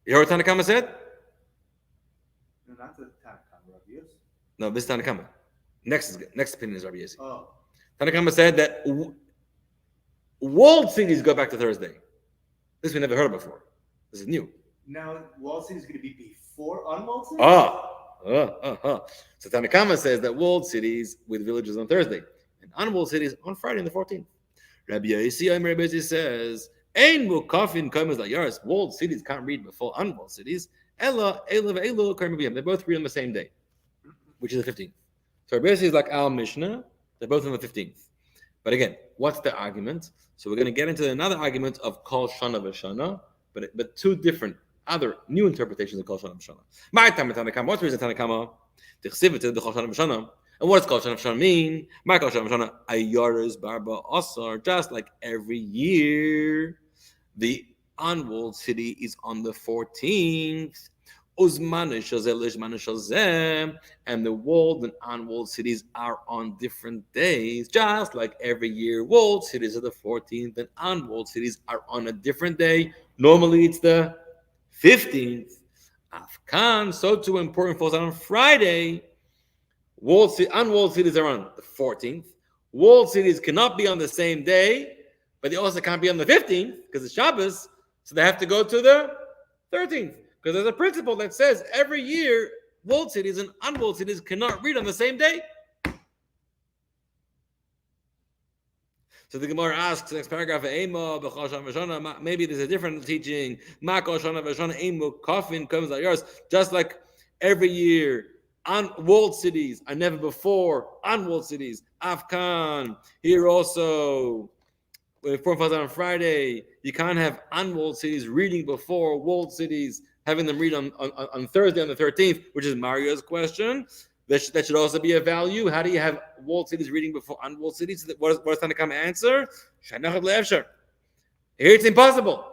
You heard what Tanakama said? No, not the Tanakh, Rabbi Yossi. No, this is Tanakama. Next opinion is Rabbi Yossi. Oh, Tanakama said that walled cities go back to Thursday. This we never heard of before. This is new. now walled city is going to be before unwalled city? So Tanakama says that walled cities with villages on Thursday and unwalled cities on Friday, the 14th. Rabbi Yossi says, Ein mukafin kaimas layaris. Walled cities can't read before unwalled cities. Ella ve'elu. They both read on the same day, which is the 15th. So Rabbi Yossi is like our Mishnah. They're both on the 15th. But again, what's the argument? So we're going to get into another argument of Kol Shana V'Shana, but two different other new interpretations of Kol Shana V'Shana. My time Tanakama. What's the reason Tanakama? The Kol Shana V'Shana. And what does Kol Shana V'Shana mean? My Kol Shana V'Shana Ayaris Barba Asar. Just like every year, the unwalled city is on the 14th. And the walled and unwalled cities are on different days, just like every year. Walled cities are the 14th and unwalled cities are on a different day. Normally it's the 15th. Afkan, so too important falls out on Friday. Unwalled cities are on the 14th. Walled cities cannot be on the same day, but they also can't be on the 15th because it's Shabbos, so they have to go to the 13th. Because there's a principle that says every year, walled cities and unwalled cities cannot read on the same day. So the Gemara asks, next paragraph, maybe there's a different teaching. Just like every year, walled cities are never before unwalled cities. Afkan, here also, when it falls on Friday, you can't have unwalled cities reading before walled cities, having them read on Thursday on the 13th, which is Mario's question. That should also be a value. How do you have walled cities reading before unwalled cities? What does Tanakam answer? Here it's impossible.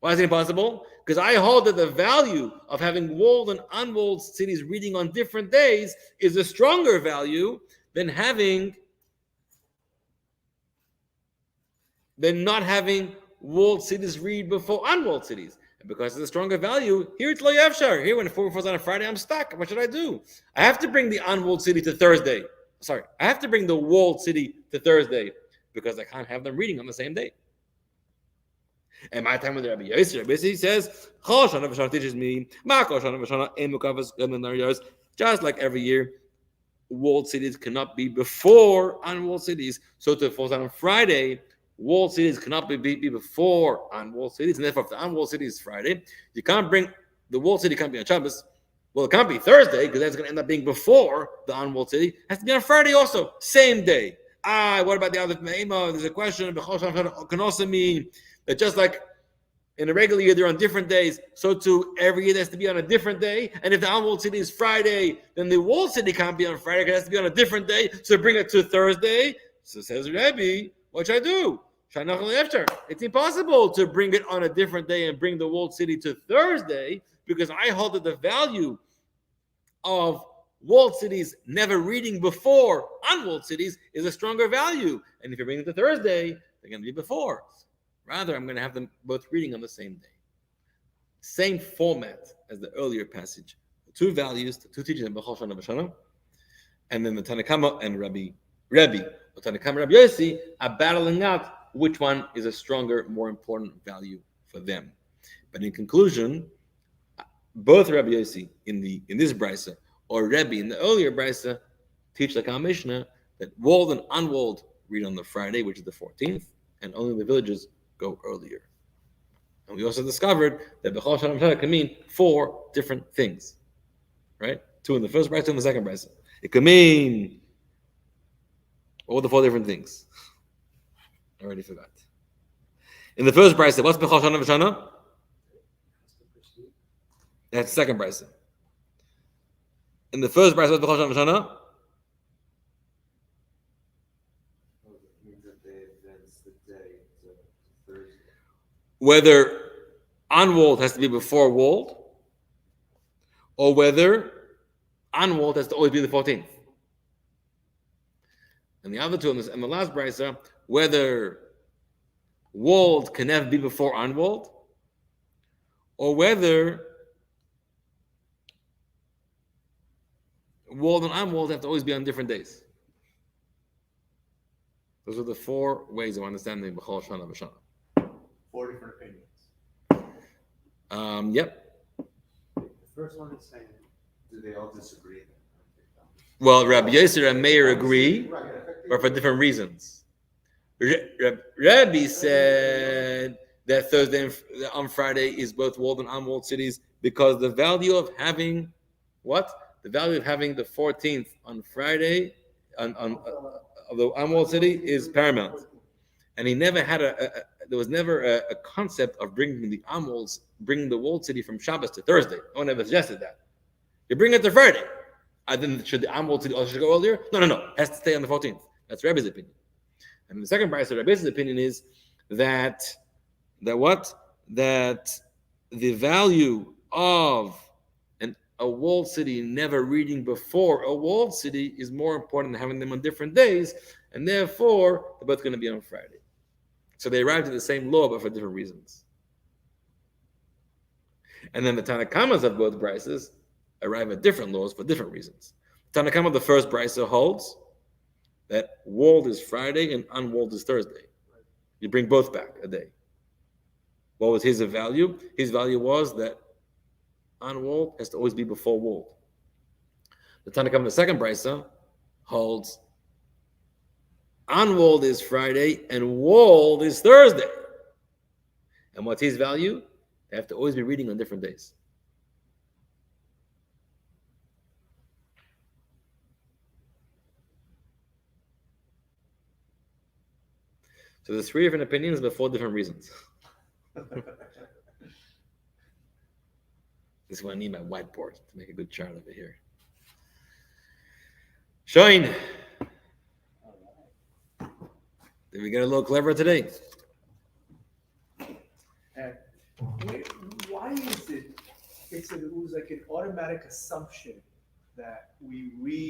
Why is it impossible? Because I hold that the value of having walled and unwalled cities reading on different days is a stronger value than not having walled cities read before unwalled cities. And because of the stronger value, here it's lo yafshar. Here, when it falls on a Friday, I'm stuck. What should I do? I have to bring the unwalled city to Thursday. I have to bring the walled city to Thursday because I can't have them reading on the same day. And my time with the Rabbi Yossi says, Chol Shana V'Shana teaches me, Kol Shana V'Shana ein mukavas gamin. Just like every year, walled cities cannot be before unwalled cities. So to fall on Friday, walled cities cannot be before unwalled cities, and therefore if the unwalled city is Friday, you can't bring the walled city can't be on Shabbos. Well, it can't be Thursday because that's going to end up being before the unwalled city. It has to be on Friday also, same day. What about the other? There's a question. Can also mean that just like in a regular year they're on different days, so too every year there has to be on a different day. And if the unwalled city is Friday, then the walled city can't be on Friday because it has to be on a different day. So bring it to Thursday. So says Rebbe, what should I do? It's impossible to bring it on a different day and bring the walled city to Thursday because I hold that the value of walled cities never reading before unwalled cities is a stronger value. And if you bring it to Thursday, they're going to be before. Rather, I'm going to have them both reading on the same day. Same format as the earlier passage. The two values, the two teachings of B'chol Shana V'Shana, and then the Tanakama and Rebbe, the Tanakama and Rabbi Yossi are battling out which one is a stronger, more important value for them. But in conclusion, both Rabbi Yossi in this brisa or Rebbe in the earlier brisa teach like our Mishnah that walled and unwalled read on the Friday, which is the 14th, and only the villages go earlier. And we also discovered that B'chol Shana V'Shana can mean 4 different things, right? 2 in the first brisa, 2 in the second brisa. It can mean what were the 4 different things? I already forgot. In the first brisa, what's B'chol Shana V'Shana? That's the second brisa. In the first brisa, what's B'chol Shana V'Shana? It means that they advance the day to Thursday. Whether unwalled has to be before walled, or whether unwalled has to always be the 14th. And the other two, and the last brisa, whether walled can never be before unwalled, or whether walled and unwalled have to always be on different days. Those are the 4 ways of understanding B'chol Shana V'Shana. 4 different opinions. Yep. The first one is saying, Do they all disagree then? Well, Rabbi Yosef and Meir agree, Right, but for different reasons. Rabbi said that Thursday and on Friday is both walled and unwalled cities because the value of having what? The value of having the 14th on Friday of the unwalled city is paramount. And he never had there was never a concept of bringing the walled city from Shabbos to Thursday. No one ever suggested that. You bring it to Friday. Should the unwalled city also go earlier? No. It has to stay on the 14th. That's Rabbi's opinion. And the second part of Rabbi's opinion is that the value of a walled city never reading before a walled city is more important than having them on different days, and therefore they're both going to be on Friday. So they arrived at the same law, but for different reasons. And then the Tanakamas of both brises arrive at different laws for different reasons. Tanakama, the first brisa, holds that walled is Friday and unwalled is Thursday. You bring both back a day. What was his value? His value was that unwalled has to always be before walled. The Tanakama, the second brisa, holds unwalled is Friday and walled is Thursday. And what's his value? They have to always be reading on different days. So there's 3 different opinions, but 4 different reasons. This is why I need my whiteboard to make a good chart over here. Shine. Did we get a little clever today? And why is it? It was like an automatic assumption that we read